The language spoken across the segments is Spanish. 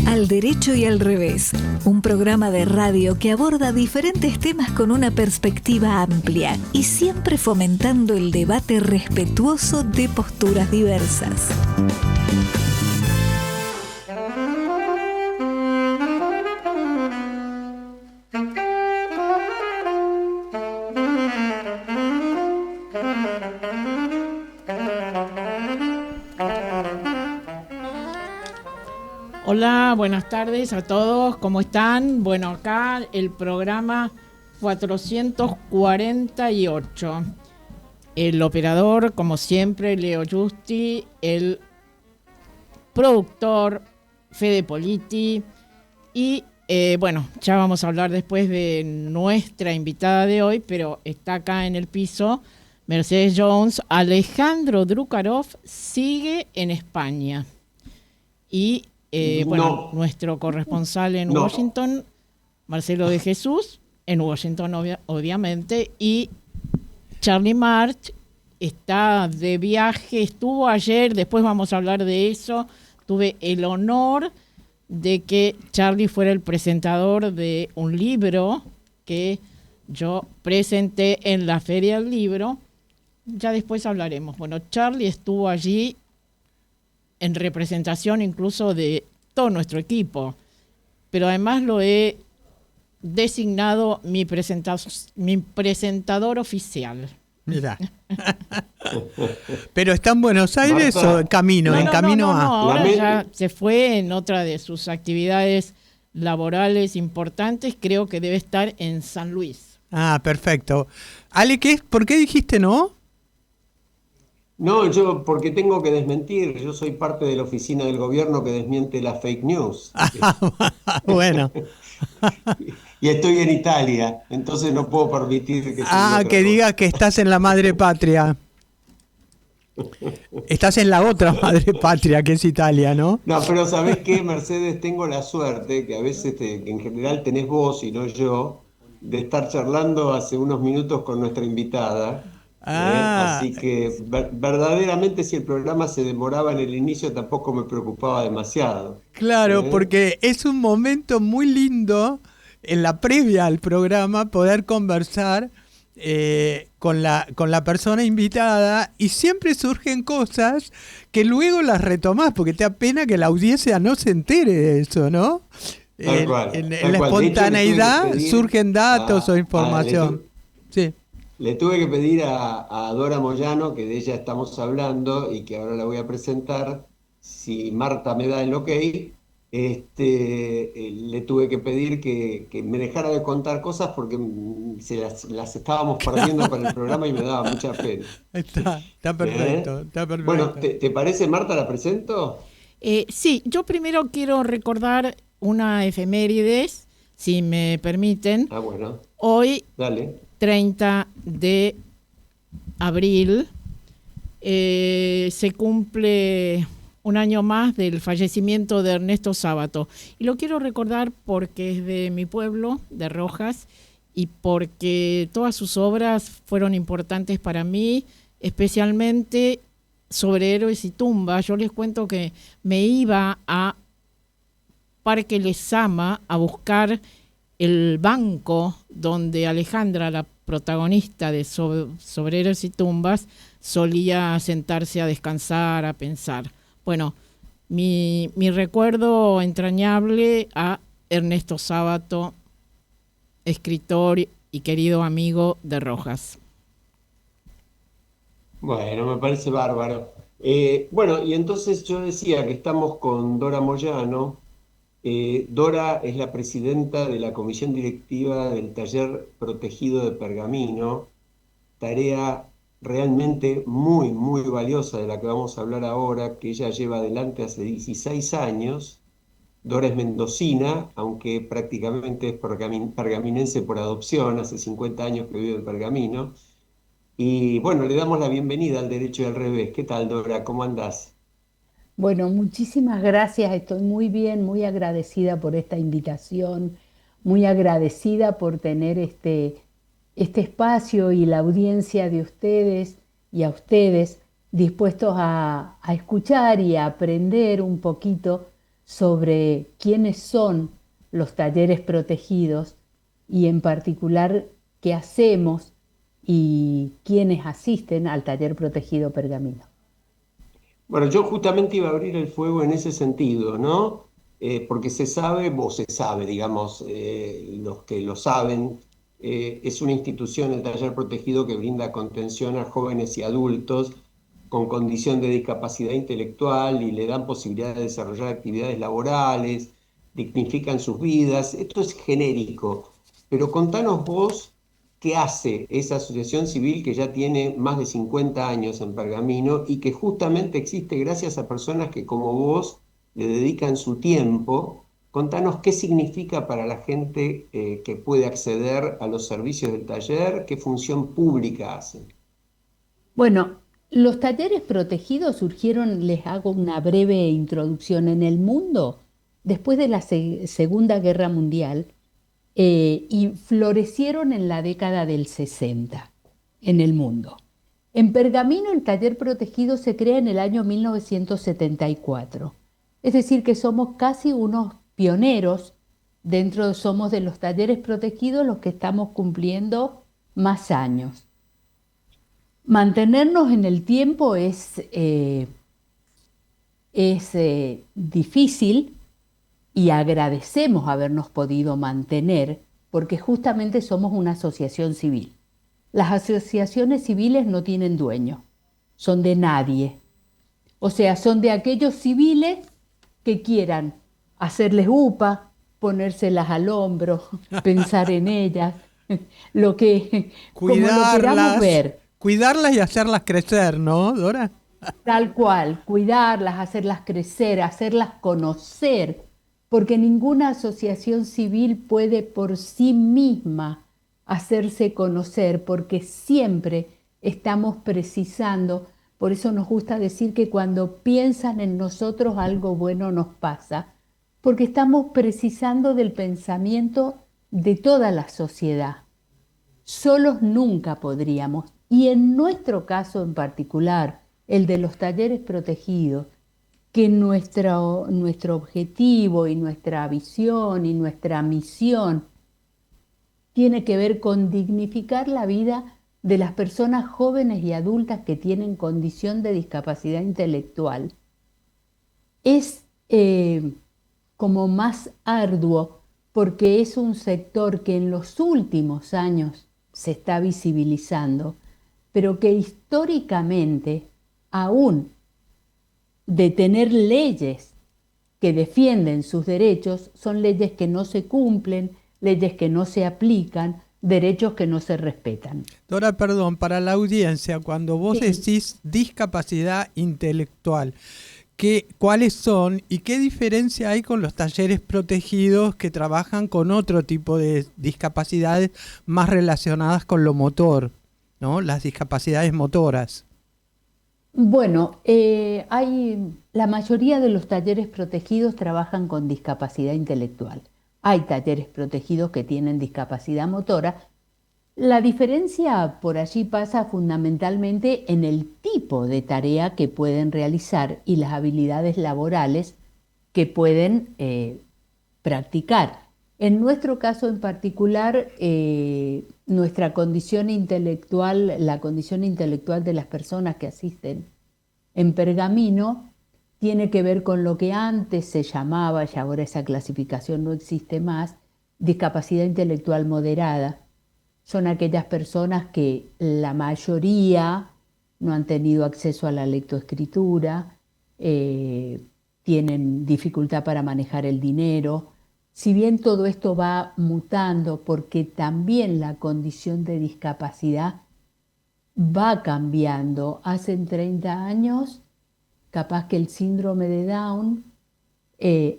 Al derecho y al revés, un programa de radio que aborda diferentes temas con una perspectiva amplia y siempre fomentando el debate respetuoso de posturas diversas. Hola, buenas tardes a todos, ¿cómo están? Bueno, acá el programa 448. El operador, como siempre, Leo Justi, el productor, Fede Politi, y bueno, ya vamos a hablar después de nuestra invitada de hoy, pero está acá en el piso, Mercedes Jones. Alejandro Drukarov sigue en España. Y bueno, nuestro corresponsal en Washington, Marcelo de Jesús, en Washington obviamente, y Charlie March está de viaje, estuvo ayer, después vamos a hablar de eso. Tuve el honor de que Charlie fuera el presentador de un libro que yo presenté en la Feria del Libro. Ya después hablaremos. Bueno, Charlie estuvo allí en representación incluso de todo nuestro equipo, pero además lo he designado mi presentador oficial. Mira. ¿Pero está en Buenos Aires, Marta, o en camino? No, ahora ya se fue en otra de sus actividades laborales importantes. Creo que debe estar en San Luis. Ah, perfecto. Ale, ¿por qué dijiste no? No, yo porque tengo que desmentir. Yo soy parte de la oficina del gobierno que desmiente las fake news. Bueno. Y estoy en Italia, entonces no puedo permitir que... que digas que estás en la madre patria. Estás en la otra madre patria, que es Italia, ¿no? No, pero ¿sabés qué, Mercedes? Tengo la suerte, que a veces en general tenés vos y no yo, de estar charlando hace unos minutos con nuestra invitada. Así que verdaderamente si el programa se demoraba en el inicio tampoco me preocupaba demasiado. Claro, porque es un momento muy lindo en la previa al programa poder conversar con la persona invitada, y siempre surgen cosas que luego las retomás porque te da pena que la audiencia no se entere de eso, ¿no? En la espontaneidad surgen datos o información. Sí. Le tuve que pedir a Dora Moyano, que de ella estamos hablando y que ahora la voy a presentar, si Marta me da el ok, le tuve que pedir que me dejara de contar cosas porque las estábamos perdiendo para el programa y me daba mucha pena. Está perfecto, está perfecto. Bueno, ¿te parece, Marta, la presento? Sí, yo primero quiero recordar una efemérides, si me permiten. Ah, bueno. Hoy, dale. 30 de abril, se cumple un año más del fallecimiento de Ernesto Sábato. Y lo quiero recordar porque es de mi pueblo, de Rojas, y porque todas sus obras fueron importantes para mí, especialmente sobre héroes y tumbas. Yo les cuento que me iba a Parque Lezama a buscar el banco donde Alejandra, la protagonista de Sobre héroes y tumbas, solía sentarse a descansar, a pensar. Bueno, mi recuerdo entrañable a Ernesto Sábato, escritor y querido amigo de Rojas. Bueno, me parece bárbaro. Bueno, y entonces yo decía que estamos con Dora Moyano. Dora es la presidenta de la comisión directiva del Taller Protegido de Pergamino, tarea realmente muy, muy valiosa de la que vamos a hablar ahora, que ella lleva adelante hace 16 años. Dora es mendocina, aunque prácticamente es pergaminense por adopción, hace 50 años que vive en Pergamino. Y bueno, le damos la bienvenida al derecho y al revés. ¿Qué tal, Dora? ¿Cómo andás? Bueno, muchísimas gracias, estoy muy bien, muy agradecida por esta invitación, muy agradecida por tener este espacio y la audiencia de ustedes y a ustedes dispuestos a escuchar y a aprender un poquito sobre quiénes son los talleres protegidos y en particular qué hacemos y quiénes asisten al taller protegido Pergamino. Bueno, yo justamente iba a abrir el fuego en ese sentido, ¿no? Porque se sabe, digamos, los que lo saben, es una institución, el taller protegido, que brinda contención a jóvenes y adultos con condición de discapacidad intelectual y le dan posibilidad de desarrollar actividades laborales, dignifican sus vidas. Esto es genérico, pero contanos vos qué hace esa asociación civil que ya tiene más de 50 años en Pergamino y que justamente existe gracias a personas que como vos le dedican su tiempo. Contanos qué significa para la gente que puede acceder a los servicios del taller, qué función pública hacen. Bueno, los talleres protegidos surgieron, les hago una breve introducción, en el mundo después de la Segunda Guerra Mundial y florecieron en la década del 60 en el mundo. En Pergamino el taller protegido se crea en el año 1974, es decir que somos casi unos pioneros somos de los talleres protegidos los que estamos cumpliendo más años. Mantenernos en el tiempo es difícil y agradecemos habernos podido mantener porque justamente somos una asociación civil. Las asociaciones civiles no tienen dueño, son de nadie. O sea, son de aquellos civiles que quieran hacerles upa, ponérselas al hombro, pensar en ellas, como lo queramos ver. Cuidarlas y hacerlas crecer, ¿no, Dora? Tal cual, cuidarlas, hacerlas crecer, hacerlas conocer, porque ninguna asociación civil puede por sí misma hacerse conocer, porque siempre estamos precisando. Por eso nos gusta decir que cuando piensan en nosotros algo bueno nos pasa, porque estamos precisando del pensamiento de toda la sociedad. Solos nunca podríamos. Y en nuestro caso en particular, el de los talleres protegidos, que nuestro objetivo y nuestra visión y nuestra misión tiene que ver con dignificar la vida de las personas jóvenes y adultas que tienen condición de discapacidad intelectual, es como más arduo porque es un sector que en los últimos años se está visibilizando, pero que históricamente, aún de tener leyes que defienden sus derechos, son leyes que no se cumplen, leyes que no se aplican, derechos que no se respetan. Dora, perdón, para la audiencia, cuando vos decís discapacidad intelectual, ¿cuáles son y qué diferencia hay con los talleres protegidos que trabajan con otro tipo de discapacidades más relacionadas con lo motor, ¿no? Las discapacidades motoras. Bueno, la mayoría de los talleres protegidos trabajan con discapacidad intelectual. Hay talleres protegidos que tienen discapacidad motora. La diferencia por allí pasa fundamentalmente en el tipo de tarea que pueden realizar y las habilidades laborales que pueden practicar. En nuestro caso en particular, nuestra condición intelectual, la condición intelectual de las personas que asisten en Pergamino, tiene que ver con lo que antes se llamaba, y ahora esa clasificación no existe más, discapacidad intelectual moderada. Son aquellas personas que la mayoría no han tenido acceso a la lectoescritura, tienen dificultad para manejar el dinero. Si bien todo esto va mutando porque también la condición de discapacidad va cambiando. Hace 30 años, capaz que el síndrome de Down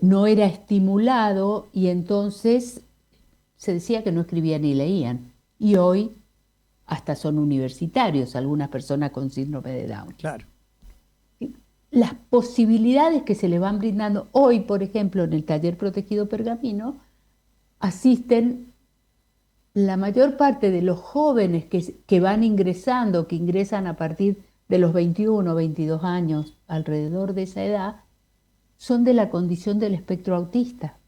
no era estimulado y entonces se decía que no escribían ni leían. Y hoy hasta son universitarios algunas personas con síndrome de Down. Claro. Las posibilidades que se le van brindando hoy, por ejemplo, en el taller protegido Pergamino, asisten la mayor parte de los jóvenes que van ingresando, que ingresan a partir de los 21 o 22 años, alrededor de esa edad, son de la condición del espectro autista,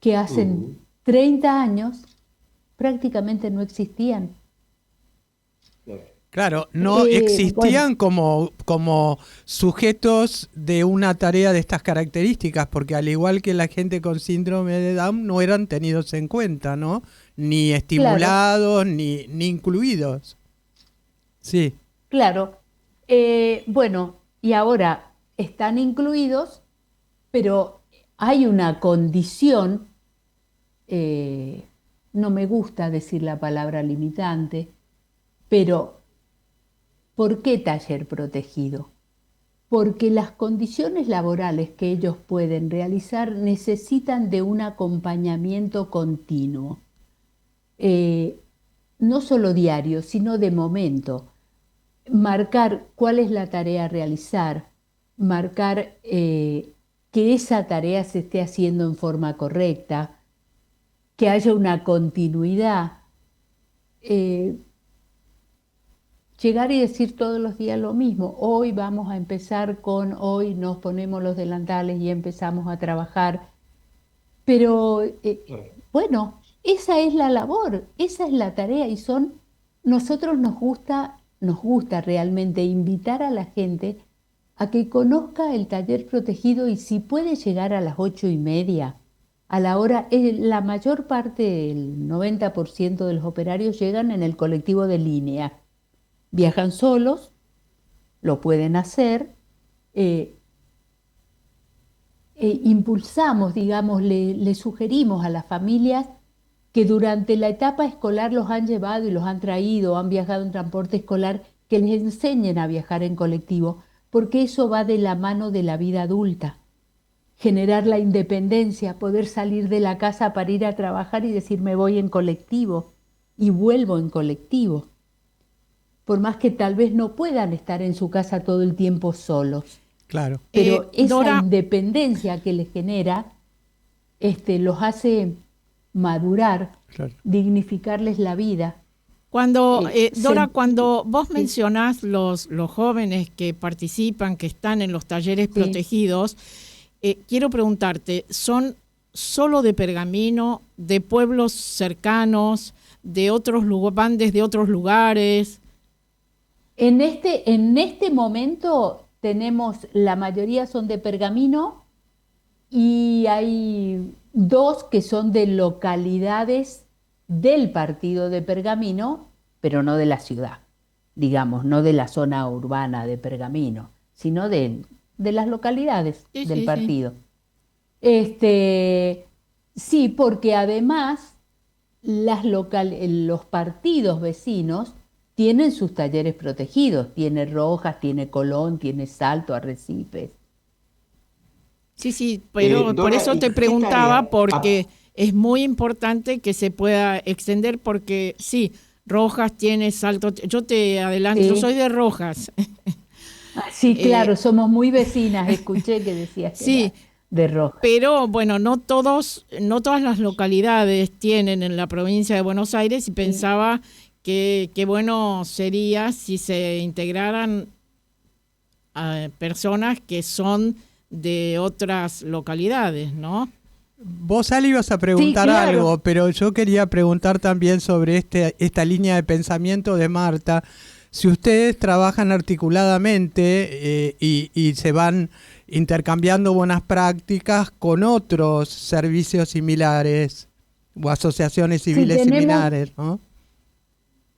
que hace 30 años prácticamente no existían. Claro, no existían como sujetos de una tarea de estas características, porque al igual que la gente con síndrome de Down no eran tenidos en cuenta, ¿no? Ni estimulados, claro, ni incluidos. Sí. Claro. Bueno, y ahora están incluidos, pero hay una condición, no me gusta decir la palabra limitante, pero ¿por qué taller protegido? Porque las condiciones laborales que ellos pueden realizar necesitan de un acompañamiento continuo, no solo diario, sino de momento. Marcar cuál es la tarea a realizar, marcar que esa tarea se esté haciendo en forma correcta, que haya una continuidad. Llegar y decir todos los días lo mismo. Hoy vamos a empezar hoy nos ponemos los delantales y empezamos a trabajar. Pero bueno, esa es la labor, esa es la tarea y nosotros nos gusta realmente invitar a la gente a que conozca el taller protegido y si puede llegar a las 8:30, a la hora, la mayor parte, el 90% de los operarios llegan en el colectivo de línea. Viajan solos, lo pueden hacer, impulsamos, digamos, le sugerimos a las familias que durante la etapa escolar los han llevado y los han traído, han viajado en transporte escolar, que les enseñen a viajar en colectivo, porque eso va de la mano de la vida adulta. Generar la independencia, poder salir de la casa para ir a trabajar y decir me voy en colectivo y vuelvo en colectivo. Por más que tal vez no puedan estar en su casa todo el tiempo solos. Claro. Pero esa Dora, independencia que les genera los hace madurar, claro, dignificarles la vida. Dora, cuando vos mencionás los jóvenes que participan, que están en los talleres protegidos, quiero preguntarte, ¿son solo de Pergamino, de pueblos cercanos, de otros lugares, van desde otros lugares? En este momento tenemos, la mayoría son de Pergamino y hay 2 que son de localidades del partido de Pergamino, pero no de la ciudad, digamos, no de la zona urbana de Pergamino, sino de las localidades del partido. Sí, porque además los partidos vecinos tienen sus talleres protegidos, tiene Rojas, tiene Colón, tiene Salto, Arrecifes. Sí, pero por eso te preguntaba, porque es muy importante que se pueda extender, porque sí, Rojas tiene Salto, yo te adelanto, yo soy de Rojas. Sí, claro, somos muy vecinas, escuché que decías que era de Rojas. Pero bueno, no todas las localidades tienen en la provincia de Buenos Aires y pensaba que bueno sería si se integraran a personas que son de otras localidades, ¿no? Vos, Ale, ibas a preguntar algo, pero yo quería preguntar también sobre esta línea de pensamiento de Marta. Si ustedes trabajan articuladamente y se van intercambiando buenas prácticas con otros servicios similares o asociaciones civiles similares, ¿no?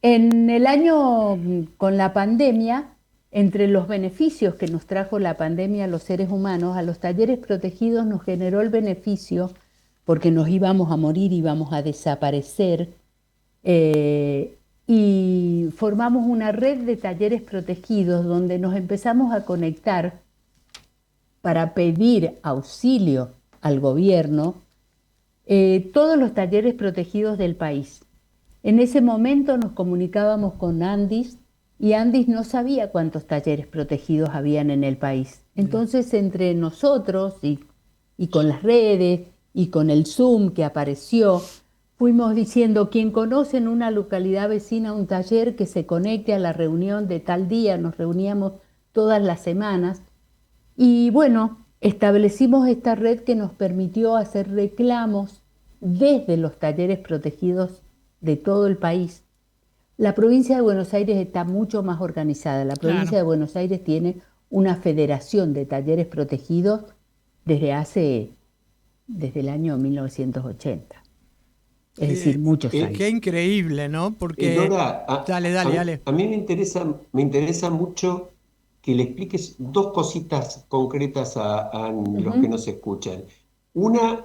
En el año con la pandemia, entre los beneficios que nos trajo la pandemia a los seres humanos, a los talleres protegidos nos generó el beneficio, porque nos íbamos a morir, íbamos a desaparecer, y formamos una red de talleres protegidos donde nos empezamos a conectar para pedir auxilio al gobierno, todos los talleres protegidos del país. En ese momento nos comunicábamos con Andis y Andis no sabía cuántos talleres protegidos habían en el país. Entonces, entre nosotros y con las redes y con el Zoom que apareció, fuimos diciendo, quien conoce en una localidad vecina un taller que se conecte a la reunión de tal día, nos reuníamos todas las semanas. Y bueno, establecimos esta red que nos permitió hacer reclamos desde los talleres protegidos de todo el país. La provincia de Buenos Aires está mucho más organizada. La provincia de Buenos Aires tiene una federación de talleres protegidos desde el año 1980. Es decir, muchos años. Qué increíble, ¿no? Porque Dora, dale. A mí me interesa mucho que le expliques dos cositas concretas a los que nos escuchan. Una,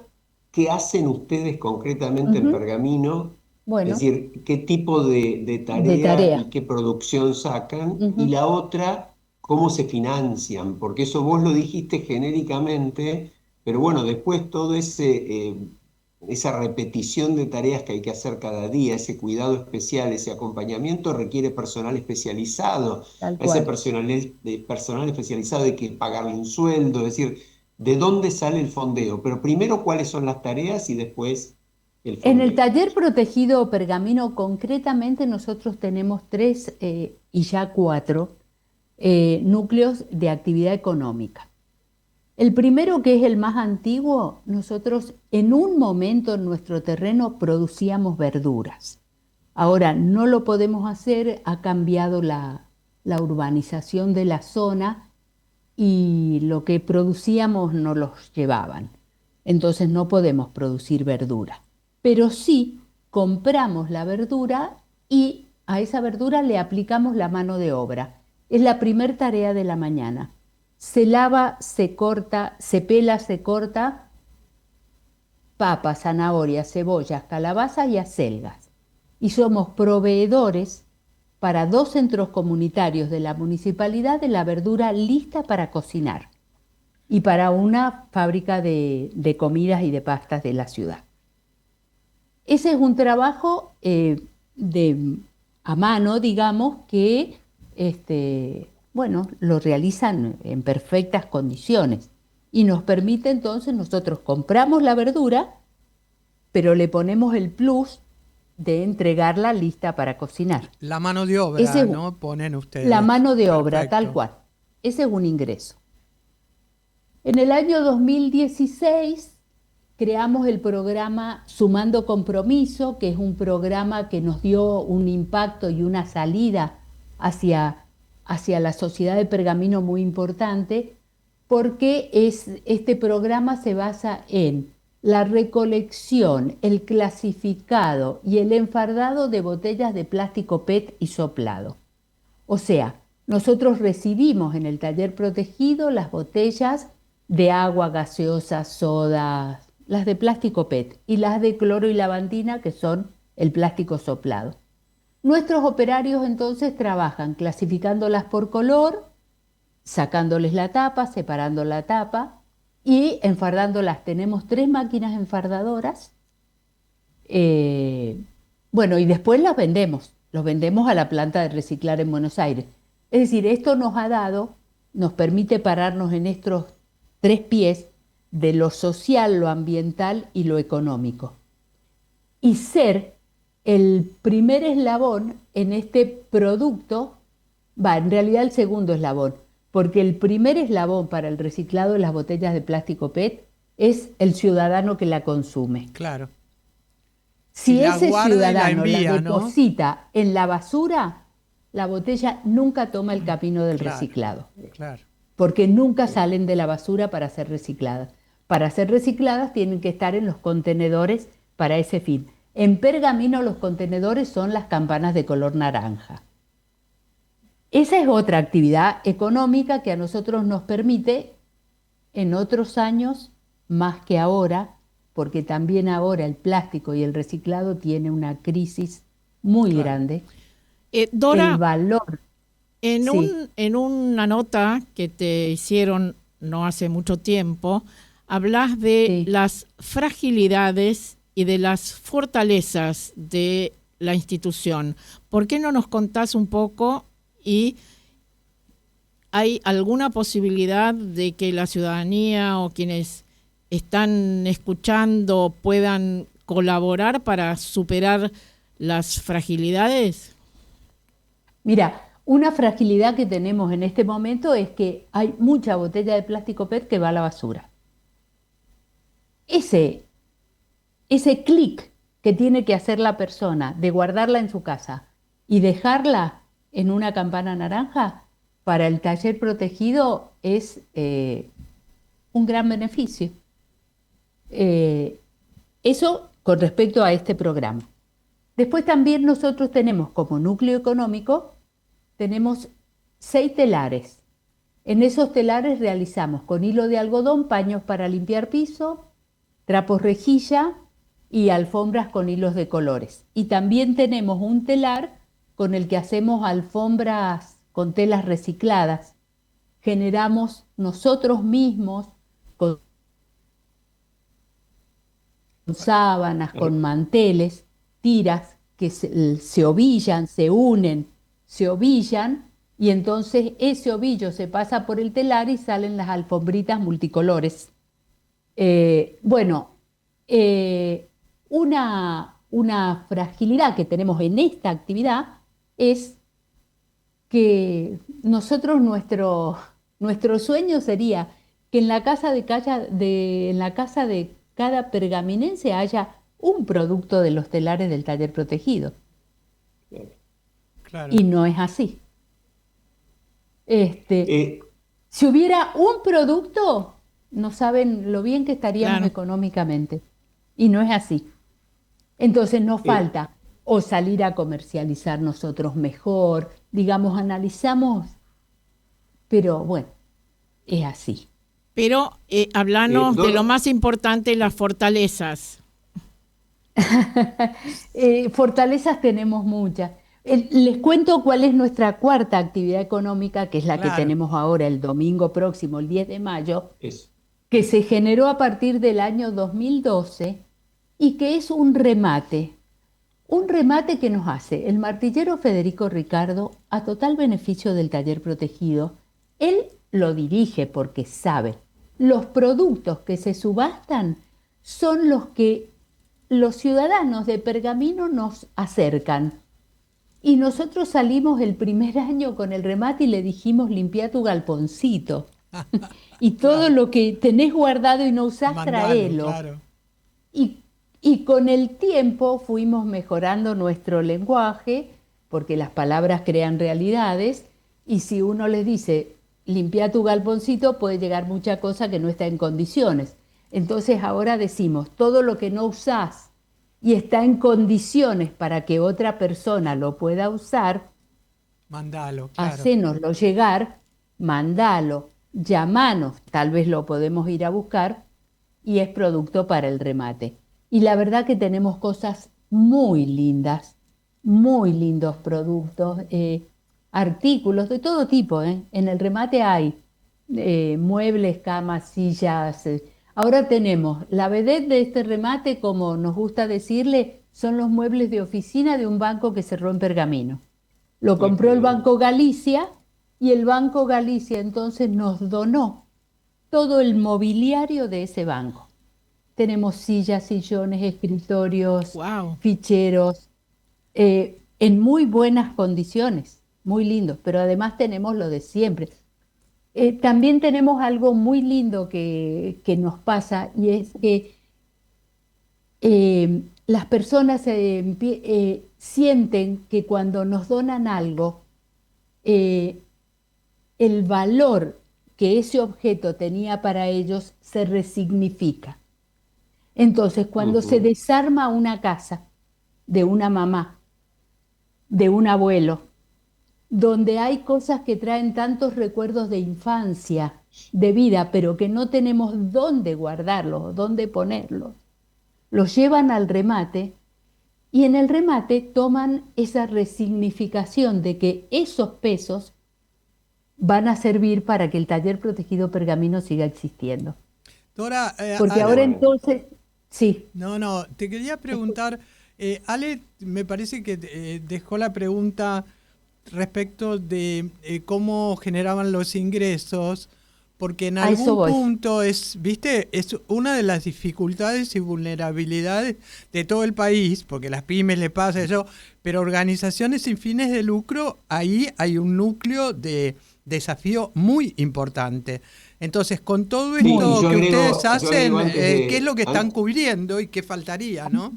¿qué hacen ustedes concretamente en Pergamino? Bueno, Es decir, ¿qué tipo de tarea y qué producción sacan? Y la otra, ¿cómo se financian? Porque eso vos lo dijiste genéricamente, pero bueno, después todo esa repetición de tareas que hay que hacer cada día, ese cuidado especial, ese acompañamiento requiere personal especializado. Tal A ese cual. personal especializado hay que pagarle un sueldo, es decir, ¿de dónde sale el fondeo? Pero primero, ¿cuáles son las tareas y después el En el fondeo? taller protegido Pergamino, concretamente, nosotros tenemos 3 y ya 4 núcleos de actividad económica. El primero, que es el más antiguo, nosotros en un momento en nuestro terreno producíamos verduras. Ahora no lo podemos hacer, ha cambiado la urbanización de la zona y lo que producíamos no los llevaban. Entonces no podemos producir verdura. Pero sí compramos la verdura y a esa verdura le aplicamos la mano de obra. Es la primer tarea de la mañana. Se lava, se corta, se pela, se corta papas, zanahorias, cebollas, calabazas y acelgas. Y somos proveedores para 2 centros comunitarios de la municipalidad de la verdura lista para cocinar y para una fábrica de comidas y de pastas de la ciudad. Ese es un trabajo a mano, digamos, que lo realizan en perfectas condiciones y nos permite entonces, nosotros compramos la verdura, pero le ponemos el plus de entregarla lista para cocinar. La mano de obra, ¿no? Ponen ustedes. La mano de obra, Perfecto. tal cual. Ese es un ingreso. En el año 2016 creamos el programa Sumando Compromiso, que es un programa que nos dio un impacto y una salida hacia la sociedad de Pergamino muy importante, porque este programa se basa en la recolección, el clasificado y el enfardado de botellas de plástico PET y soplado. O sea, nosotros recibimos en el taller protegido las botellas de agua, gaseosa, soda, las de plástico PET y las de cloro y lavandina, que son el plástico soplado. Nuestros operarios entonces trabajan clasificándolas por color, sacándoles la tapa, separando la tapa y enfardándolas. Tenemos 3 máquinas enfardadoras. Y después los vendemos a la planta de reciclar en Buenos Aires. Es decir, esto nos permite pararnos en estos 3 pies de lo social, lo ambiental y lo económico. Y ser el primer eslabón en este producto, en realidad el segundo eslabón, porque el primer eslabón para el reciclado de las botellas de plástico PET es el ciudadano que la consume. Claro. Si ese ciudadano la ¿no? deposita en la basura, la botella nunca toma el camino del reciclado. Claro. Porque nunca salen de la basura para ser recicladas. Para ser recicladas tienen que estar en los contenedores para ese fin. En Pergamino los contenedores son las campanas de color naranja. Esa es otra actividad económica que a nosotros nos permite en otros años, más que ahora, porque también ahora el plástico y el reciclado tiene una crisis muy grande. Dora, el valor. En una nota que te hicieron no hace mucho tiempo, hablas de las fragilidades y de las fortalezas de la institución. ¿Por qué no nos contás un poco y hay alguna posibilidad de que la ciudadanía o quienes están escuchando puedan colaborar para superar las fragilidades? Mira, Una fragilidad que tenemos en este momento es que hay mucha botella de plástico PET que va a la basura. Ese clic que tiene que hacer la persona de guardarla en su casa y dejarla en una campana naranja, para el taller protegido es un gran beneficio. Eso con respecto a este programa. Después también nosotros tenemos como núcleo económico, tenemos 6 telares. En esos telares realizamos con hilo de algodón paños para limpiar piso, trapos rejilla y alfombras con hilos de colores. Y también tenemos un telar con el que hacemos alfombras con telas recicladas. Generamos nosotros mismos con sábanas, con manteles, tiras que se ovillan, se unen, se ovillan, y entonces ese ovillo se pasa por el telar y salen las alfombritas multicolores. Una fragilidad que tenemos en esta actividad es que nosotros, nuestro sueño sería que en la casa de cada pergaminense haya un producto de los telares del taller protegido. Claro. Y no es así. Si hubiera un producto, no saben lo bien que estaríamos Claro. económicamente. Y no es así. Entonces nos falta o salir a comercializar nosotros mejor, digamos, analizamos, pero bueno, es así. Pero hablanos de Dora, lo más importante, las fortalezas. Fortalezas tenemos muchas. Les cuento cuál es nuestra cuarta actividad económica, que es la que Claro. tenemos ahora el domingo próximo, el 10 de mayo, eso. que se generó a partir del año 2012 y que es un remate que nos hace el martillero Federico Ricardo a total beneficio del taller protegido. Él lo dirige porque sabe. Los productos que se subastan son los que los ciudadanos de Pergamino nos acercan. Y nosotros salimos el primer año con el remate y le dijimos: limpia tu galponcito. Y todo lo que tenés guardado y no usás, Mandalo, traelo. claro. Y con el tiempo fuimos mejorando nuestro lenguaje, porque las palabras crean realidades, y si uno les dice, limpia tu galponcito, puede llegar mucha cosa que no está en condiciones. Entonces ahora decimos, todo lo que no usás y está en condiciones para que otra persona lo pueda usar, Mandalo, claro. hacénoslo llegar, mandalo, llamanos, tal vez lo podemos ir a buscar, y es producto para el remate. Y la verdad que tenemos cosas muy lindas, muy lindos productos, artículos de todo tipo. En el remate hay muebles, camas, sillas. Ahora tenemos, la vedette de este remate, como nos gusta decirle, son los muebles de oficina de un banco que cerró en Pergamino. Lo compró el Banco Galicia, y el Banco Galicia entonces nos donó todo el mobiliario de ese banco. Tenemos sillas, sillones, escritorios, Wow. ficheros, en muy buenas condiciones, muy lindos, pero además tenemos lo de siempre. También tenemos algo muy lindo que nos pasa, y es que las personas sienten que cuando nos donan algo, el valor que ese objeto tenía para ellos se resignifica. Entonces, cuando se desarma una casa de una mamá, de un abuelo, donde hay cosas que traen tantos recuerdos de infancia, de vida, pero que no tenemos dónde guardarlos, dónde ponerlos, los llevan al remate, y en el remate toman esa resignificación de que esos pesos van a servir para que el taller protegido Pergamino siga existiendo. Dora, Porque ahora entonces, sí. No, te quería preguntar, Ale me parece que dejó la pregunta respecto de cómo generaban los ingresos, Porque en A eso algún voy. punto viste, es una de las dificultades y vulnerabilidades de todo el país, porque las pymes le pasa eso, pero organizaciones sin fines de lucro, ahí hay un núcleo de desafío muy importante. Entonces, con todo Sí, y esto que ustedes yo agrego hacen, antes ¿qué es lo que están an- cubriendo y qué faltaría, no?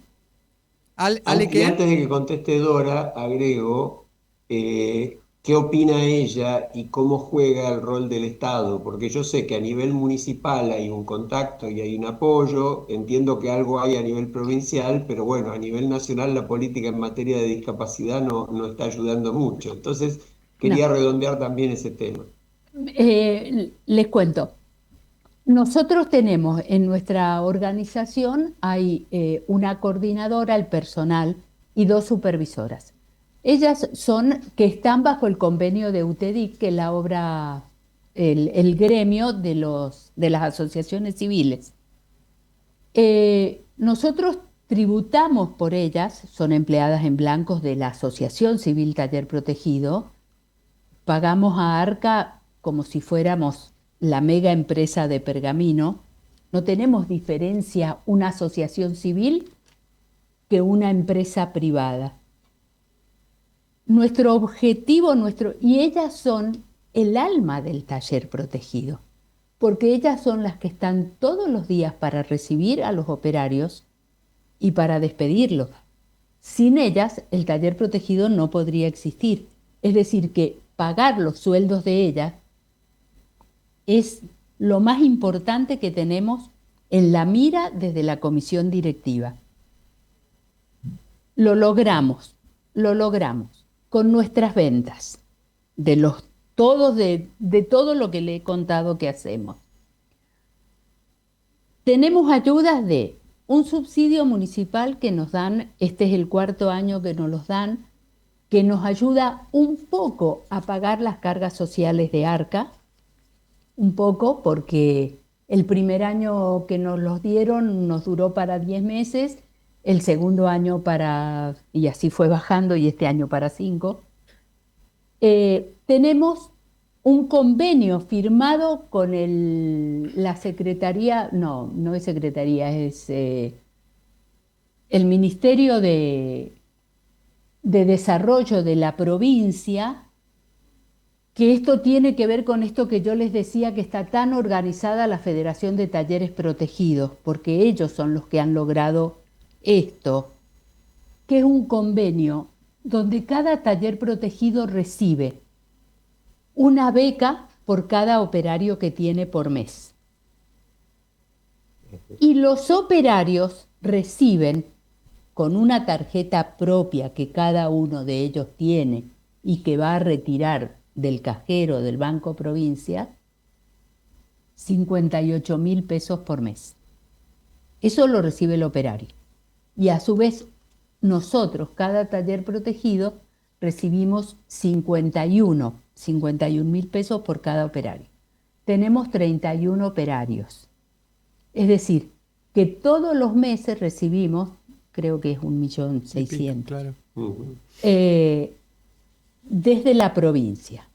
Ale, Y ¿qué? antes de que conteste Dora, agrego qué opina ella y cómo juega el rol del Estado, porque yo sé que a nivel municipal hay un contacto y hay un apoyo, entiendo que algo hay a nivel provincial, pero bueno, a nivel nacional la política en materia de discapacidad no está ayudando mucho. Entonces, No, quería redondear también ese tema. les cuento. Nosotros tenemos en nuestra organización, hay una coordinadora, el personal y 2 supervisoras. Ellas son que están bajo el convenio de UTEDIC, que es la obra, el gremio de las asociaciones civiles. Nosotros tributamos por ellas, son empleadas en blancos de la Asociación Civil Taller Protegido, pagamos a ARCA como si fuéramos la mega empresa de Pergamino. No tenemos diferencia una asociación civil que una empresa privada. Nuestro objetivo, y ellas son el alma del taller protegido, porque ellas son las que están todos los días para recibir a los operarios y para despedirlos. Sin ellas, el taller protegido no podría existir. Es decir, que pagar los sueldos de ellas es lo más importante que tenemos en la mira desde la comisión directiva. Lo logramos con nuestras ventas, de todo lo que le he contado que hacemos. Tenemos ayudas de un subsidio municipal que nos dan, este es el 4º año que nos los dan, que nos ayuda un poco a pagar las cargas sociales de ARCA, un poco porque el primer año que nos los dieron nos duró para 10 meses, el segundo año y así fue bajando, y este año para 5. Tenemos un convenio firmado con la Secretaría, no es Secretaría, es el Ministerio de Desarrollo de la provincia, que esto tiene que ver con esto que yo les decía, que está tan organizada la Federación de Talleres Protegidos, porque ellos son los que han logrado esto, que es un convenio donde cada taller protegido recibe una beca por cada operario que tiene por mes. Y los operarios reciben, con una tarjeta propia que cada uno de ellos tiene y que va a retirar del cajero del Banco Provincia, 58.000 pesos por mes. Eso lo recibe el operario. Y a su vez, nosotros, cada taller protegido, recibimos 51.000 pesos por cada operario. Tenemos 31 operarios. Es decir, que todos los meses recibimos, creo que es 1.600.000, Claro. desde la provincia.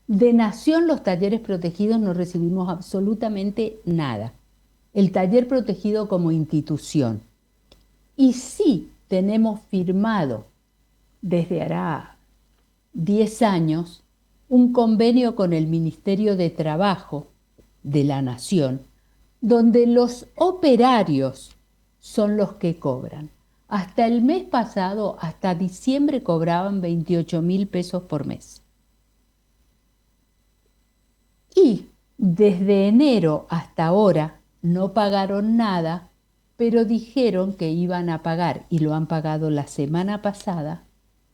De Nación, los talleres protegidos no recibimos absolutamente nada. El taller protegido como institución. Y sí tenemos firmado desde hará 10 años un convenio con el Ministerio de Trabajo de la Nación, donde los operarios son los que cobran. Hasta el mes pasado, hasta diciembre, cobraban 28.000 pesos por mes. Y desde enero hasta ahora no pagaron nada, pero dijeron que iban a pagar, y lo han pagado la semana pasada,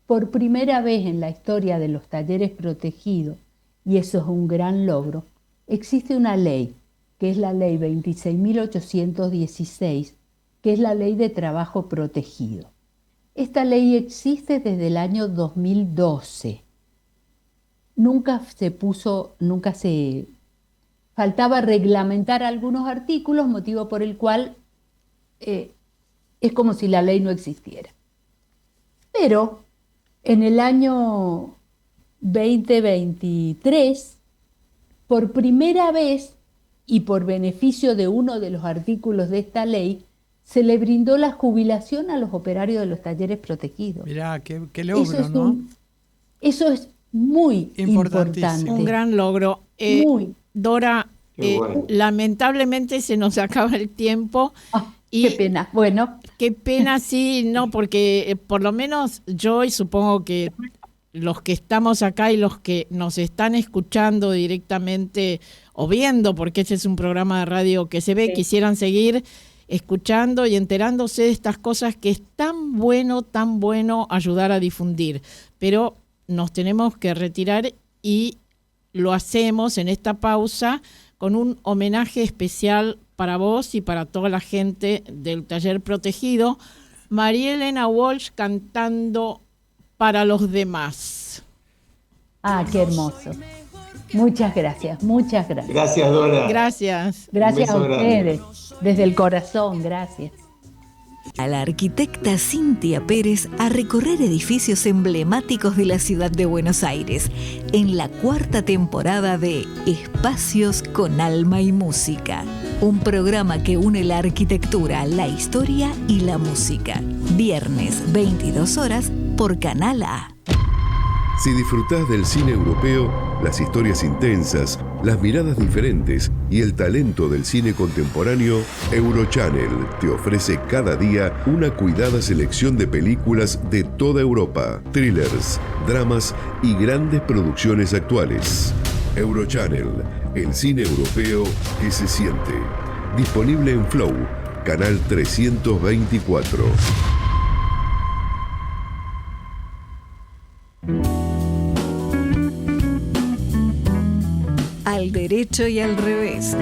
por primera vez en la historia de los talleres protegidos, y eso es un gran logro. Existe una ley, que es la ley 26.816, que es la ley de trabajo protegido. Esta ley existe desde el año 2012. Faltaba reglamentar algunos artículos, motivo por el cual es como si la ley no existiera. Pero en el año 2023 por primera vez y por beneficio de uno de los artículos de esta ley, se le brindó la jubilación a los operarios de los talleres protegidos. Mirá, qué logro, ¿no? Eso es muy importante. Un gran logro. Dora, bueno. Lamentablemente se nos acaba el tiempo. Qué pena. Bueno. Qué pena, sí, no, porque por lo menos yo, y supongo que los que estamos acá y los que nos están escuchando directamente o viendo, porque este es un programa de radio que se ve, sí, quisieran seguir escuchando y enterándose de estas cosas que es tan bueno ayudar a difundir. Pero nos tenemos que retirar y lo hacemos en esta pausa con un homenaje especial para vos y para toda la gente del Taller Protegido. María Elena Walsh cantando Para los Demás. Qué hermoso. Muchas gracias, muchas gracias. Gracias, Dora. Gracias. Gracias a ustedes, desde el corazón, gracias. A la arquitecta Cintia Pérez a recorrer edificios emblemáticos de la ciudad de Buenos Aires en la 4ª temporada de Espacios con Alma y Música, un programa que une la arquitectura, la historia y la música. Viernes, 22 horas por Canal A. Si disfrutás del cine europeo, las historias intensas, las miradas diferentes y el talento del cine contemporáneo, Eurochannel te ofrece cada día una cuidada selección de películas de toda Europa, thrillers, dramas y grandes producciones actuales. Eurochannel, el cine europeo que se siente. Disponible en Flow, canal 324. Al derecho y al revés.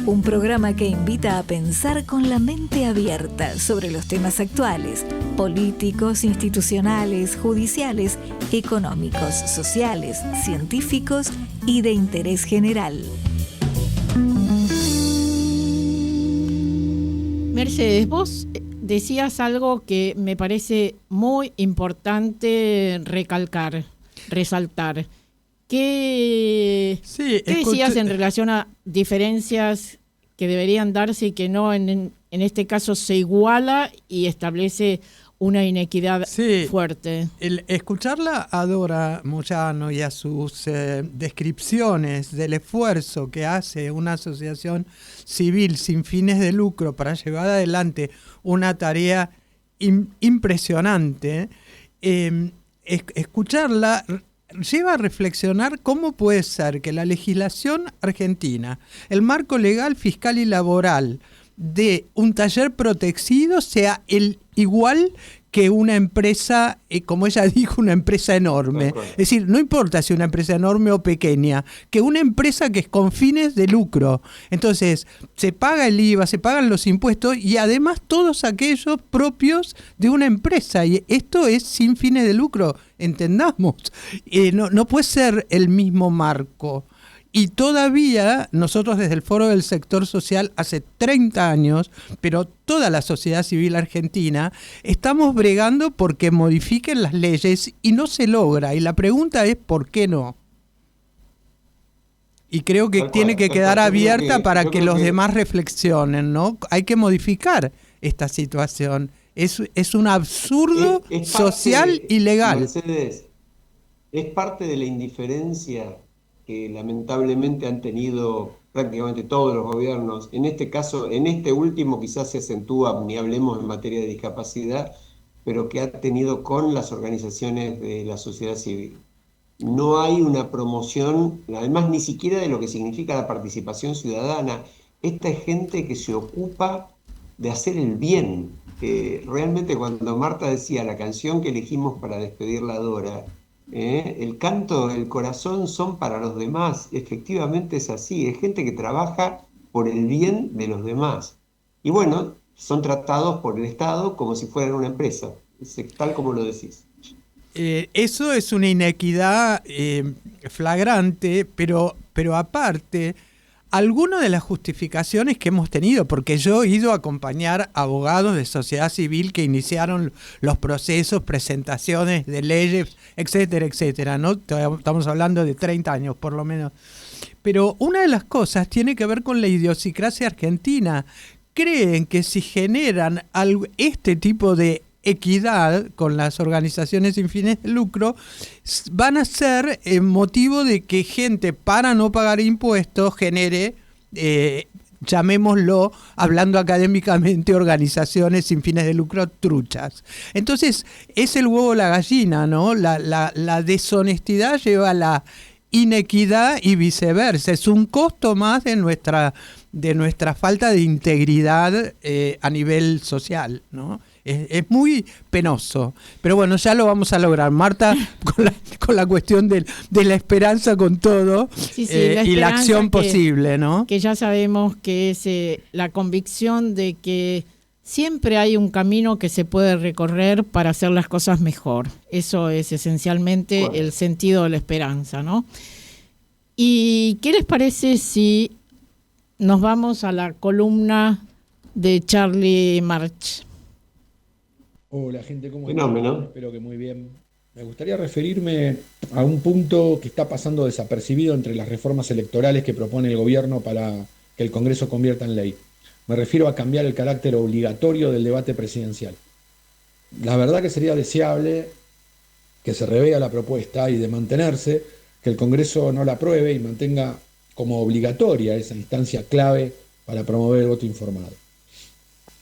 Un programa que invita a pensar con la mente abierta sobre los temas actuales, políticos, institucionales, judiciales, económicos, sociales, científicos y de interés general. Mercedes, vos decías algo que me parece muy importante resaltar. ¿Qué decías en relación a diferencias que deberían darse y que no en este caso se iguala y establece una inequidad fuerte? Escucharla a Dora Moyano y a sus descripciones del esfuerzo que hace una asociación civil sin fines de lucro para llevar adelante una tarea impresionante, escucharla lleva a reflexionar cómo puede ser que la legislación argentina, el marco legal, fiscal y laboral de un taller protegido sea el igual que una empresa, como ella dijo, una empresa enorme. Es decir, no importa si una empresa enorme o pequeña, que una empresa que es con fines de lucro. Entonces, se paga el IVA, se pagan los impuestos y además todos aquellos propios de una empresa. Y esto es sin fines de lucro, entendamos. No puede ser el mismo marco. Y todavía nosotros desde el Foro del Sector Social hace 30 años, pero toda la sociedad civil argentina, estamos bregando porque modifiquen las leyes y no se logra. Y la pregunta es ¿por qué no? Y creo que tiene que quedar abierta para que los demás reflexionen, ¿no? Hay que modificar esta situación. Es un absurdo social y legal. Mercedes, es parte de la indiferencia que lamentablemente han tenido prácticamente todos los gobiernos. En este caso, en este último quizás se acentúa, ni hablemos en materia de discapacidad, pero que ha tenido con las organizaciones de la sociedad civil. No hay una promoción, además ni siquiera de lo que significa la participación ciudadana. Esta es gente que se ocupa de hacer el bien. Realmente cuando Marta decía la canción que elegimos para despedirla a Dora, el canto, el corazón son para los demás, efectivamente es así, es gente que trabaja por el bien de los demás. Y bueno, son tratados por el Estado como si fueran una empresa, tal como lo decís. Eso es una inequidad flagrante, pero aparte algunas de las justificaciones que hemos tenido, porque yo he ido a acompañar abogados de sociedad civil que iniciaron los procesos, presentaciones de leyes, etcétera, etcétera, ¿no? Estamos hablando de 30 años por lo menos. Pero una de las cosas tiene que ver con la idiosincrasia argentina. Creen que si generan este tipo de equidad con las organizaciones sin fines de lucro, van a ser motivo de que gente, para no pagar impuestos, genere, llamémoslo, hablando académicamente, organizaciones sin fines de lucro truchas. Entonces, es el huevo o la gallina, ¿no? La deshonestidad lleva a la inequidad y viceversa. Es un costo más de nuestra falta de integridad a nivel social, ¿no? Es muy penoso, pero bueno, ya lo vamos a lograr. Marta, con la cuestión de la esperanza con todo, sí, y la acción posible, ¿no? Que ya sabemos que es la convicción de que siempre hay un camino que se puede recorrer para hacer las cosas mejor. Eso es esencialmente el sentido de la esperanza, ¿no? ¿Y qué les parece si nos vamos a la columna de Charlie March? Hola gente, ¿cómo Fenómeno. están? Espero que muy bien. Me gustaría referirme a un punto que está pasando desapercibido entre las reformas electorales que propone el gobierno para que el Congreso convierta en ley. Me refiero a cambiar el carácter obligatorio del debate presidencial. La verdad que sería deseable que se revea la propuesta y, de mantenerse, que el Congreso no la apruebe y mantenga como obligatoria esa instancia clave para promover el voto informado.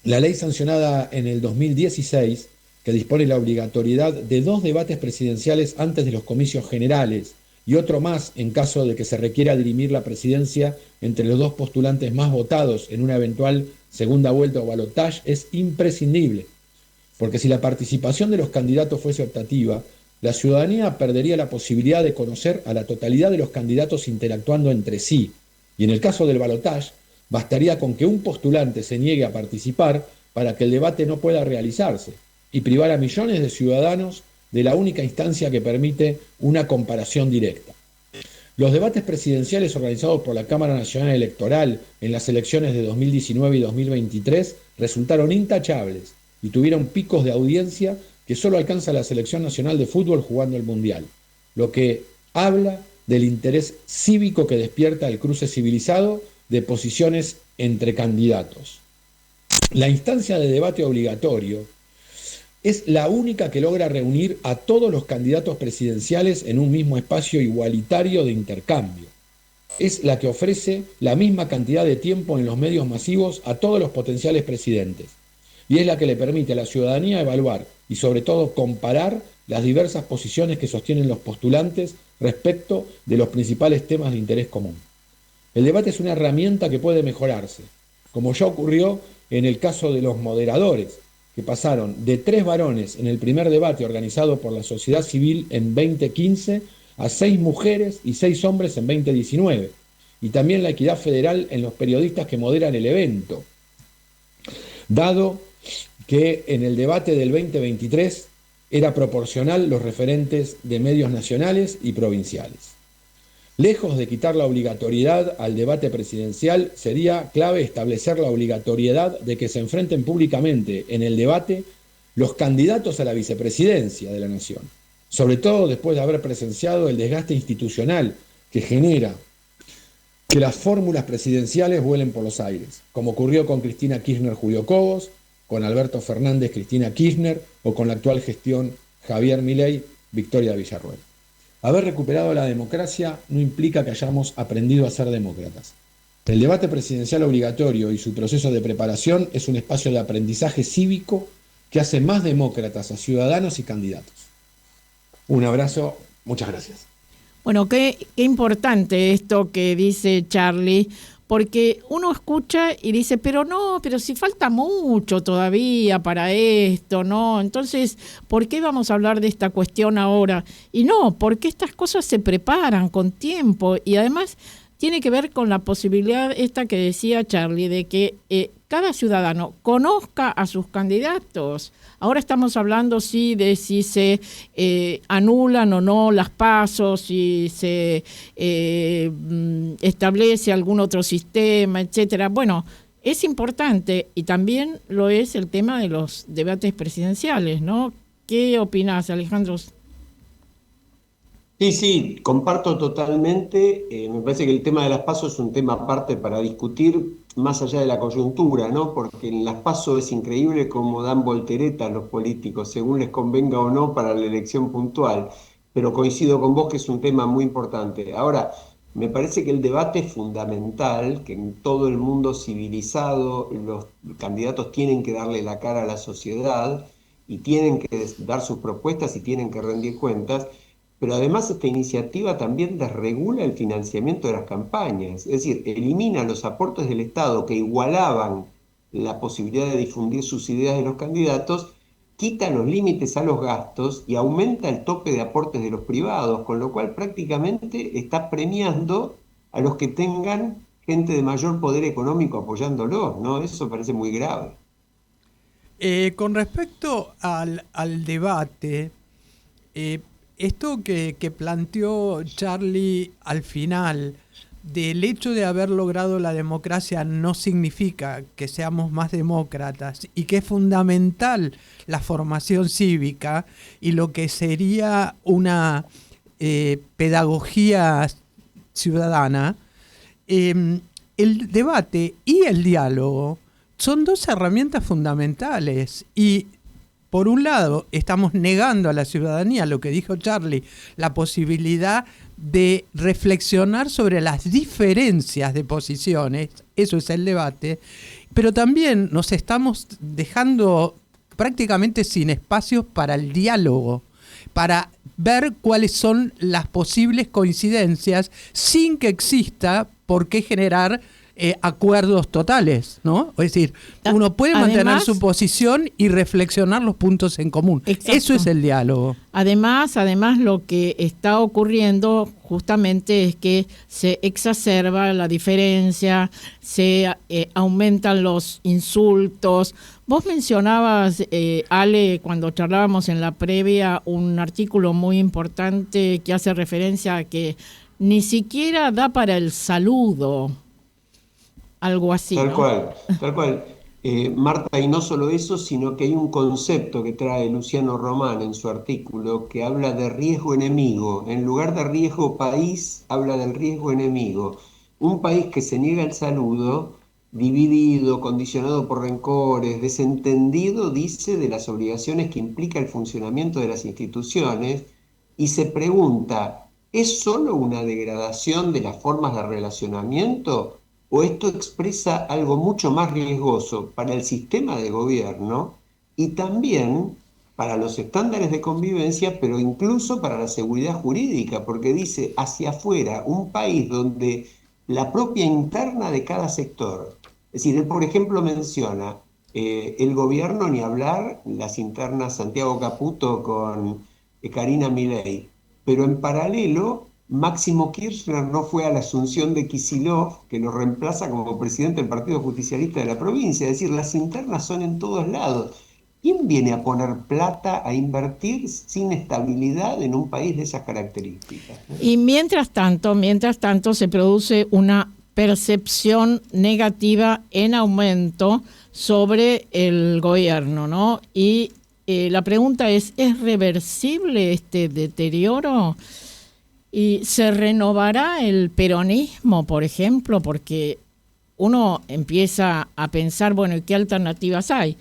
La ley sancionada en el 2016, que dispone la obligatoriedad de 2 debates presidenciales antes de los comicios generales y otro más en caso de que se requiera dirimir la presidencia entre los 2 postulantes más votados en una eventual segunda vuelta o balotaje, es imprescindible, porque si la participación de los candidatos fuese optativa, la ciudadanía perdería la posibilidad de conocer a la totalidad de los candidatos interactuando entre sí, y en el caso del balotaje, bastaría con que un postulante se niegue a participar para que el debate no pueda realizarse y privar a millones de ciudadanos de la única instancia que permite una comparación directa. Los debates presidenciales organizados por la Cámara Nacional Electoral en las elecciones de 2019 y 2023 resultaron intachables y tuvieron picos de audiencia que solo alcanza la Selección Nacional de Fútbol jugando el Mundial, lo que habla del interés cívico que despierta el cruce civilizado de posiciones entre candidatos. La instancia de debate obligatorio es la única que logra reunir a todos los candidatos presidenciales en un mismo espacio igualitario de intercambio. Es la que ofrece la misma cantidad de tiempo en los medios masivos a todos los potenciales presidentes. Y es la que le permite a la ciudadanía evaluar y sobre todo comparar las diversas posiciones que sostienen los postulantes respecto de los principales temas de interés común. El debate es una herramienta que puede mejorarse, como ya ocurrió en el caso de los moderadores, que pasaron de 3 varones en el primer debate organizado por la sociedad civil en 2015 a 6 mujeres y 6 hombres en 2019, y también la equidad federal en los periodistas que moderan el evento, dado que en el debate del 2023 era proporcional los referentes de medios nacionales y provinciales. Lejos de quitar la obligatoriedad al debate presidencial, sería clave establecer la obligatoriedad de que se enfrenten públicamente en el debate los candidatos a la vicepresidencia de la nación, sobre todo después de haber presenciado el desgaste institucional que genera que las fórmulas presidenciales vuelen por los aires, como ocurrió con Cristina Kirchner, Julio Cobos, con Alberto Fernández, Cristina Kirchner, o con la actual gestión Javier Milei, Victoria Villarruel. Haber recuperado la democracia no implica que hayamos aprendido a ser demócratas. El debate presidencial obligatorio y su proceso de preparación es un espacio de aprendizaje cívico que hace más demócratas a ciudadanos y candidatos. Un abrazo, muchas gracias. Bueno, qué importante esto que dice Charlie, porque uno escucha y dice, pero si falta mucho todavía para esto, ¿no? Entonces, ¿por qué vamos a hablar de esta cuestión ahora? Y no, porque estas cosas se preparan con tiempo y además tiene que ver con la posibilidad esta que decía Charlie, de que cada ciudadano conozca a sus candidatos. Ahora estamos hablando sí de si se anulan o no las PASO, si se establece algún otro sistema, etcétera. Bueno, es importante y también lo es el tema de los debates presidenciales, ¿no? ¿Qué opinás, Alejandro? Sí, comparto totalmente. Me parece que el tema de las PASO es un tema aparte para discutir más allá de la coyuntura, ¿no? Porque en las PASO es increíble cómo dan volteretas los políticos, según les convenga o no para la elección puntual. Pero coincido con vos que es un tema muy importante. Ahora, me parece que el debate es fundamental, que en todo el mundo civilizado los candidatos tienen que darle la cara a la sociedad y tienen que dar sus propuestas y tienen que rendir cuentas. Pero además esta iniciativa también desregula el financiamiento de las campañas, es decir, elimina los aportes del Estado que igualaban la posibilidad de difundir sus ideas de los candidatos, quita los límites a los gastos y aumenta el tope de aportes de los privados, con lo cual prácticamente está premiando a los que tengan gente de mayor poder económico apoyándolos, ¿no? Eso parece muy grave. Con respecto al debate, esto que planteó Charlie al final, del hecho de haber logrado la democracia no significa que seamos más demócratas y que es fundamental la formación cívica y lo que sería una pedagogía ciudadana, el debate y el diálogo son dos herramientas fundamentales y por un lado, estamos negando a la ciudadanía, lo que dijo Charlie, la posibilidad de reflexionar sobre las diferencias de posiciones, eso es el debate, pero también nos estamos dejando prácticamente sin espacios para el diálogo, para ver cuáles son las posibles coincidencias sin que exista por qué generar acuerdos totales, ¿no? Es decir, uno puede mantener su posición y reflexionar los puntos en común. Exacto. Eso es el diálogo. Además, lo que está ocurriendo justamente es que se exacerba la diferencia, se aumentan los insultos. Vos mencionabas, Ale, cuando charlábamos en la previa, un artículo muy importante que hace referencia a que ni siquiera da para el saludo. Algo así, Tal ¿no? cual. Marta, y no solo eso, sino que hay un concepto que trae Luciano Román en su artículo que habla de riesgo enemigo. En lugar de riesgo país, habla del riesgo enemigo. Un país que se niega el saludo, dividido, condicionado por rencores, desentendido, dice, de las obligaciones que implica el funcionamiento de las instituciones y se pregunta, ¿es solo una degradación de las formas de relacionamiento? ¿O esto expresa algo mucho más riesgoso para el sistema de gobierno y también para los estándares de convivencia, pero incluso para la seguridad jurídica? Porque dice, hacia afuera, un país donde la propia interna de cada sector, es decir, él por ejemplo menciona el gobierno, ni hablar, las internas Santiago Caputo con Karina Milei, pero en paralelo Máximo Kirchner no fue a la asunción de Kicillof, que lo reemplaza como presidente del Partido Justicialista de la provincia. Es decir, las internas son en todos lados. ¿Quién viene a poner plata, a invertir sin estabilidad en un país de esas características? Y mientras tanto se produce una percepción negativa en aumento sobre el gobierno, ¿no? Y la pregunta ¿es reversible este deterioro? ¿Y se renovará el peronismo, por ejemplo? Porque uno empieza a pensar, bueno, ¿y qué alternativas hay?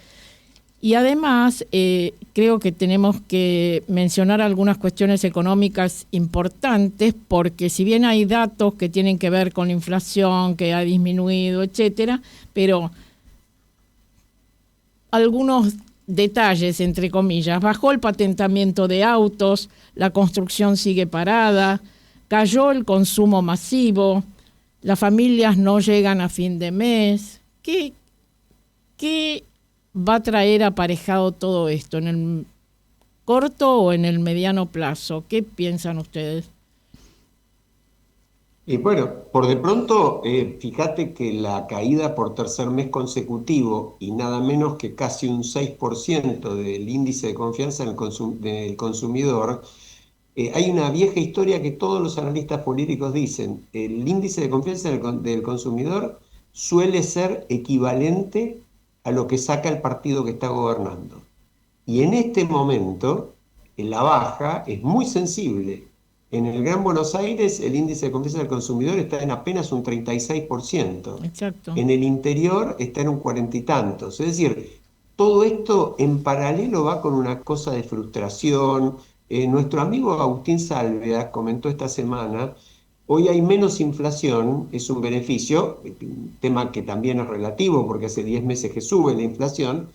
Y además, creo que tenemos que mencionar algunas cuestiones económicas importantes, porque si bien hay datos que tienen que ver con la inflación, que ha disminuido, etcétera, pero algunos detalles, entre comillas, bajó el patentamiento de autos, la construcción sigue parada, cayó el consumo masivo, las familias no llegan a fin de mes. ¿Qué va a traer aparejado todo esto en el corto o en el mediano plazo? ¿Qué piensan ustedes? Y bueno, por de pronto, fíjate que la caída por tercer mes consecutivo y nada menos que casi un 6% del índice de confianza del consumidor, hay una vieja historia que todos los analistas políticos dicen: el índice de confianza del consumidor suele ser equivalente a lo que saca el partido que está gobernando. Y en este momento, la baja es muy sensible. En el Gran Buenos Aires el índice de confianza del consumidor está en apenas un 36%. Exacto. En el interior está en un 40 y tantos. Es decir, todo esto en paralelo va con una cosa de frustración. Nuestro amigo Agustín Sálveda comentó esta semana: hoy hay menos inflación, es un beneficio, un tema que también es relativo porque hace 10 meses que sube la inflación,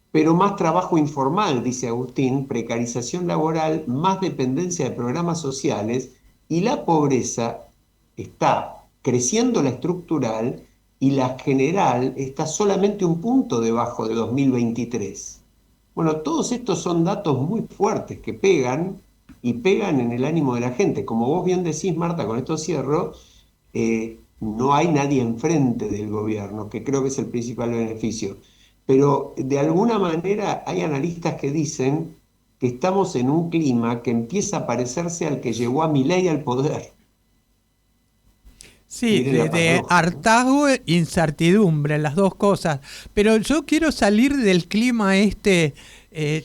pero más trabajo informal, dice Agustín, precarización laboral, más dependencia de programas sociales, y la pobreza está creciendo, la estructural, y la general está solamente un punto debajo de 2023. Bueno, todos estos son datos muy fuertes que pegan, y pegan en el ánimo de la gente. Como vos bien decís, Marta, con esto cierro, no hay nadie enfrente del gobierno, que creo que es el principal beneficio. Pero de alguna manera hay analistas que dicen que estamos en un clima que empieza a parecerse al que llevó a Milei al poder. Sí, de hartazgo e incertidumbre, las dos cosas. Pero yo quiero salir del clima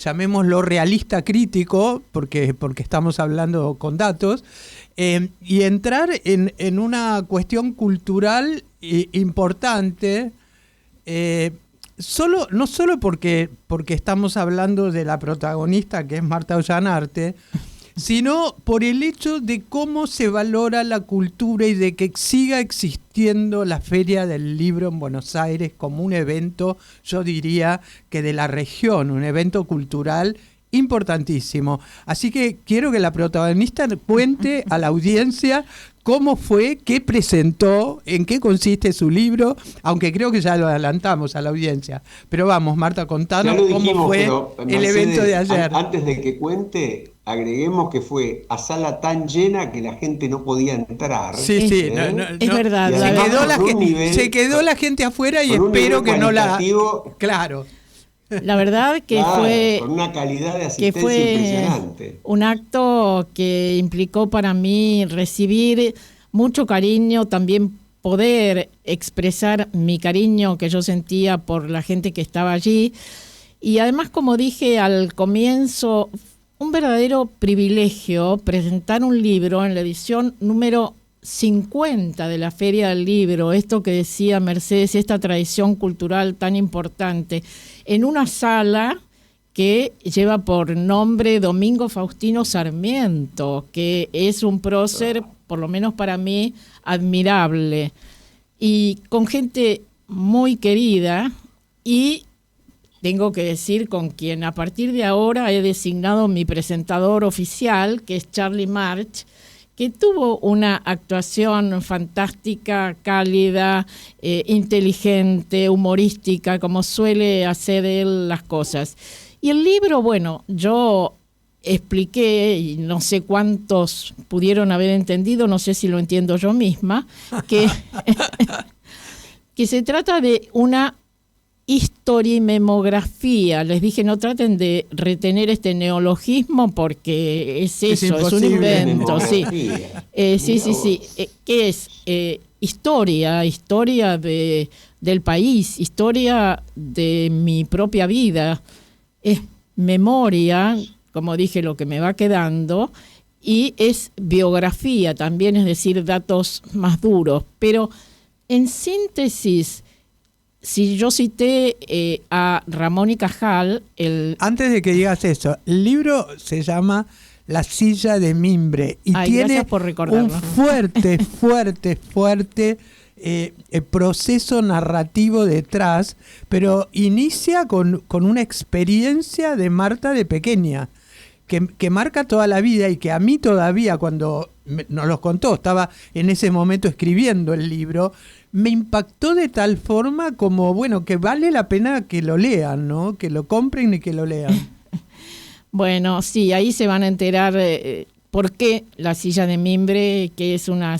llamémoslo realista crítico, porque estamos hablando con datos, y entrar en una cuestión cultural importante, no solo porque estamos hablando de la protagonista, que es Marta Ollanarte, sino por el hecho de cómo se valora la cultura y de que siga existiendo la Feria del Libro en Buenos Aires como un evento, yo diría que de la región, un evento cultural importantísimo. Así que quiero que la protagonista cuente a la audiencia cómo fue, qué presentó, en qué consiste su libro, aunque creo que ya lo adelantamos a la audiencia. Pero vamos, Marta, contanos cómo fue el evento de ayer. Antes de que cuente, agreguemos que fue a sala tan llena que la gente no podía entrar. Sí, es verdad. Se quedó la gente afuera y espero que no la... Claro. La verdad que fue... Con una calidad de asistencia impresionante. Un acto que implicó para mí recibir mucho cariño, también poder expresar mi cariño que yo sentía por la gente que estaba allí. Y además, como dije al comienzo, un verdadero privilegio presentar un libro en la edición número 50 de la Feria del Libro, esto que decía Mercedes, esta tradición cultural tan importante, en una sala que lleva por nombre Domingo Faustino Sarmiento, que es un prócer, por lo menos para mí, admirable, y con gente muy querida, y tengo que decir con quien a partir de ahora he designado mi presentador oficial, que es Charlie March, que tuvo una actuación fantástica, cálida, inteligente, humorística, como suele hacer él las cosas. Y el libro, bueno, yo expliqué, y no sé cuántos pudieron haber entendido, no sé si lo entiendo yo misma, que se trata de una historia y memografía. Les dije, no traten de retener este neologismo porque es eso, es un invento. Sí, sí. ¿Qué es? Historia del país, historia de mi propia vida. Es memoria, como dije, lo que me va quedando, y es biografía también, es decir, datos más duros. Pero en síntesis, si yo cité a Ramón y Cajal... Antes de que digas eso, el libro se llama La silla de mimbre y tiene un fuerte proceso narrativo detrás, pero inicia con una experiencia de Marta de pequeña, que marca toda la vida y que a mí todavía, cuando nos los contó, estaba en ese momento escribiendo el libro, me impactó de tal forma como, bueno, que vale la pena que lo lean, ¿no? Que lo compren y que lo lean. Bueno, sí, ahí se van a enterar por qué La silla de mimbre, que es una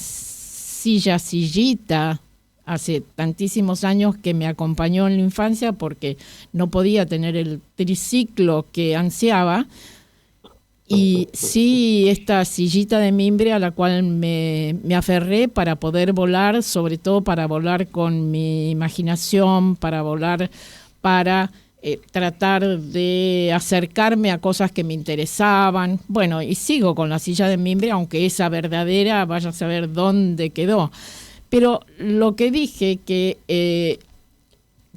sillita hace tantísimos años que me acompañó en la infancia porque no podía tener el triciclo que ansiaba. Y sí, esta sillita de mimbre a la cual me aferré para poder volar, sobre todo para volar con mi imaginación, para volar, para tratar de acercarme a cosas que me interesaban. Bueno, y sigo con la silla de mimbre, aunque esa verdadera vaya a saber dónde quedó. Pero lo que dije que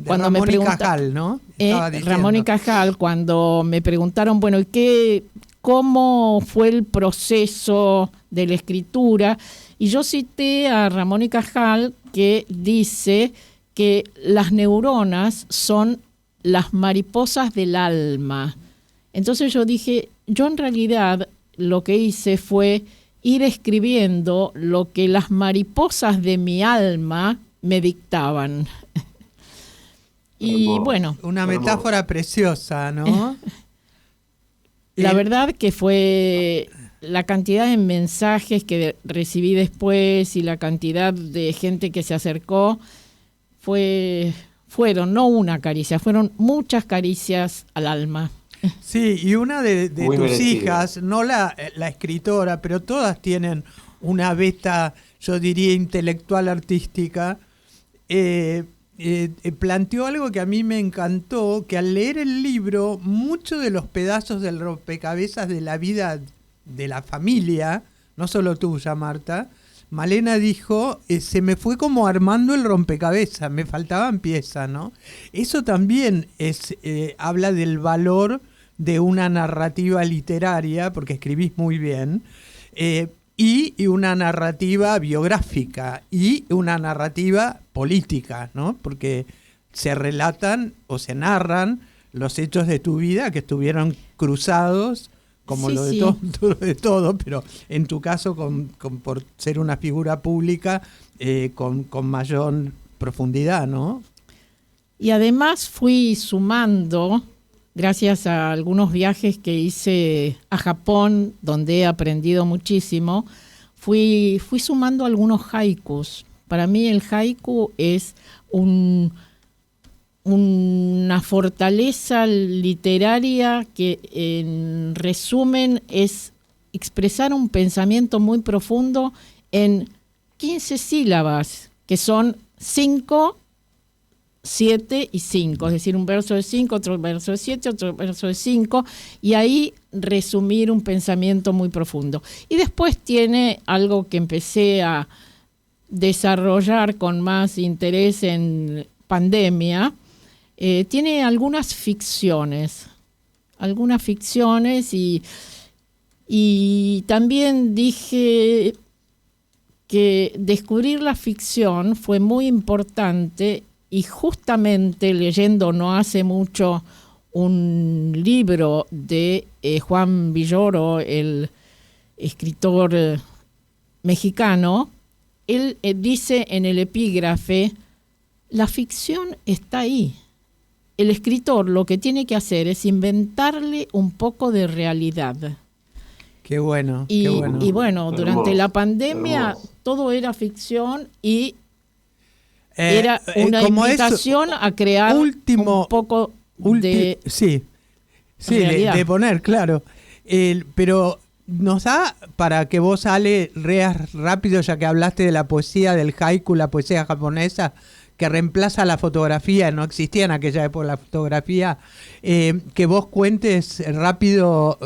cuando Ramón me preguntaron, Cajal, ¿no? Estaba diciendo. Ramón y Cajal, cuando me preguntaron, bueno, ¿y cómo fue el proceso de la escritura? Y yo cité a Ramón y Cajal, que dice que las neuronas son las mariposas del alma. Entonces yo dije, yo en realidad lo que hice fue ir escribiendo lo que las mariposas de mi alma me dictaban. Y bueno. Una metáfora preciosa, ¿no? La verdad que fue la cantidad de mensajes que recibí después y la cantidad de gente que se acercó fueron no una caricia, fueron muchas caricias al alma. Sí, y una de tus merecido. hijas, no la escritora, pero todas tienen una beta, yo diría, intelectual artística, planteó algo que a mí me encantó, que al leer el libro, muchos de los pedazos del rompecabezas de la vida de la familia, no solo tuya, Marta, Malena dijo, se me fue como armando el rompecabezas, me faltaban piezas, ¿no? Eso también habla del valor de una narrativa literaria, porque escribís muy bien, y una narrativa biográfica y una narrativa política, ¿no? Porque se relatan o se narran los hechos de tu vida que estuvieron cruzados, como Sí, lo de sí. todo, de todo, pero en tu caso por ser una figura pública con mayor profundidad, ¿no? Y además fui sumando, gracias a algunos viajes que hice a Japón, donde he aprendido muchísimo, fui sumando algunos haikus. Para mí el haiku es una fortaleza literaria que, en resumen, es expresar un pensamiento muy profundo en 15 sílabas, que son 5, 7 y 5, es decir, un verso de 5, otro verso de 7, otro verso de 5, y ahí resumir un pensamiento muy profundo. Y después tiene algo que empecé a desarrollar con más interés en pandemia, tiene algunas ficciones y también dije que descubrir la ficción fue muy importante. Y justamente leyendo no hace mucho un libro de Juan Villoro, el escritor mexicano, él dice en el epígrafe, la ficción está ahí. El escritor lo que tiene que hacer es inventarle un poco de realidad. Qué bueno, Y, qué bueno. y bueno, Hermoso, durante la pandemia hermoso. todo era ficción y era una como invitación a crear último- un poco de sí, realidad. de poner, claro. Pero nos da para que vos, Ale, leas rápido, ya que hablaste de la poesía del haiku, la poesía japonesa, que reemplaza la fotografía, no existía en aquella época la fotografía, que vos cuentes rápido,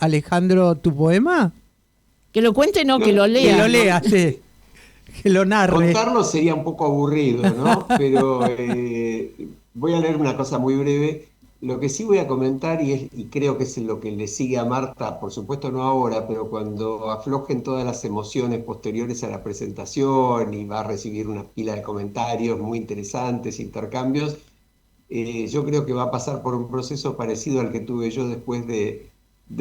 Alejandro, tu poema. que lo cuente, no, que lo Que lea. lo leas, sí. Que lo narre. Contarlo sería un poco aburrido, ¿no? Pero voy a leer una cosa muy breve. Lo que sí voy a comentar, y creo que es lo que le sigue a Marta, por supuesto no ahora, pero cuando aflojen todas las emociones posteriores a la presentación y va a recibir una pila de comentarios muy interesantes, intercambios, yo creo que va a pasar por un proceso parecido al que tuve yo después de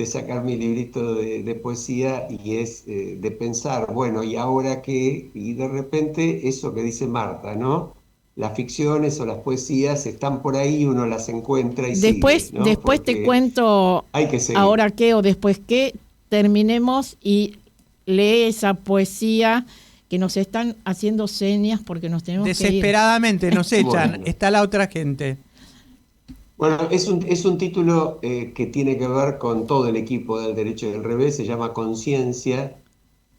sacar mi librito de poesía, y es de pensar, bueno, ¿y ahora qué? Y de repente eso que dice Marta, ¿no? Las ficciones o las poesías están por ahí, uno las encuentra y Después, sigue, ¿no? después te Porque cuento hay que seguir. ahora qué o después qué, terminemos y lee esa poesía que nos están haciendo señas porque nos tenemos que ir. Desesperadamente nos echan. Bueno. Está la otra gente. Bueno, es un título que tiene que ver con todo el equipo del Derecho y del Revés, se llama Conciencia,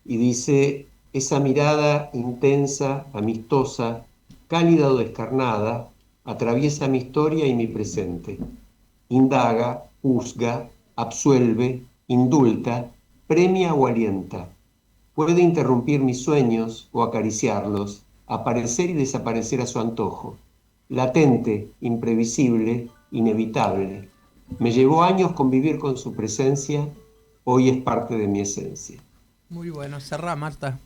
y dice: esa mirada intensa, amistosa, cálida o descarnada, atraviesa mi historia y mi presente. Indaga, juzga, absuelve, indulta, premia o alienta. Puede interrumpir mis sueños o acariciarlos, aparecer y desaparecer a su antojo. Latente, imprevisible, inevitable. Me llevó años convivir con su presencia, hoy es parte de mi esencia. Muy bueno, cerrá, Marta.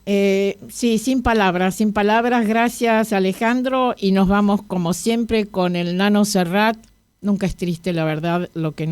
Sí, sin palabras, gracias Alejandro, y nos vamos como siempre con el Nano Serrat. Nunca es triste, la verdad, lo que